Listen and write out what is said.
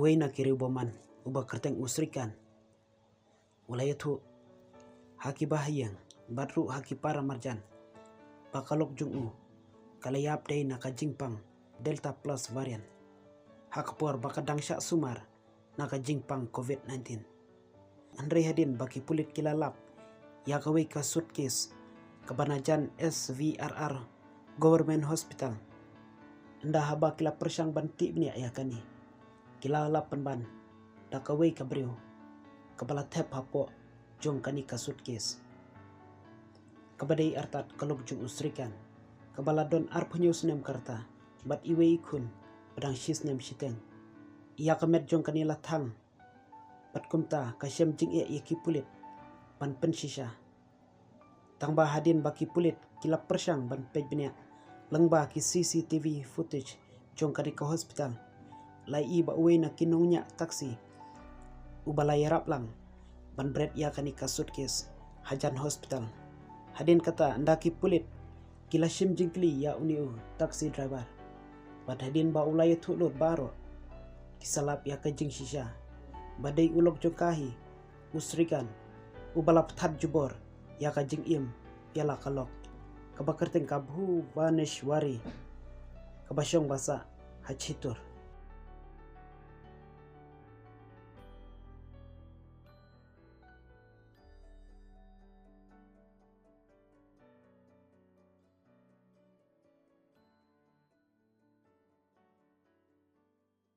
uway na kiri boman uba kerteng usrikan. Ulayatu haki bahayang badru haki para marjan. Bakalok jungu kalayap day nakajingpang Delta Plus varian. Hakapur bakadang syak sumar nakajingpang COVID-19. Andre hadin baki pulit kilalap yakaway ka suitcase kabanajan SVRR Government Hospital. Anda haba kila persyang banti bnia yakani. Kila lapan ban dakaway kabriu kabala tep hapo jong kani ka suitcase. Kabadai artat kalok jong usrikan. Kabala don arpunyus nem karta bat iwe ikun padang shis nem shiteng. Ia kamet jong kanila thang bat kumta kasyam jing yaki pulit ban pensisha. Tangba hadin baki pulit kila persyang ban pejbenya lengba ki CCTV footage jong kani ka hospital. Lai iba uwe na kinongnya taksi ubalay yarap lang ban bread ia kani ka suitcase hajan hospital. Hadin kata andaki pulit kila shim jingkli ya uniu taksi driver. Bat hadin ba ulay tulur baro kisalap ya kajing shisha. Badai ulok jongkahi usrikan ubalap tad jubor ya kajing im piala kalok. Kabakerteng kabhu vaneshwari kabasyong basa hachitur.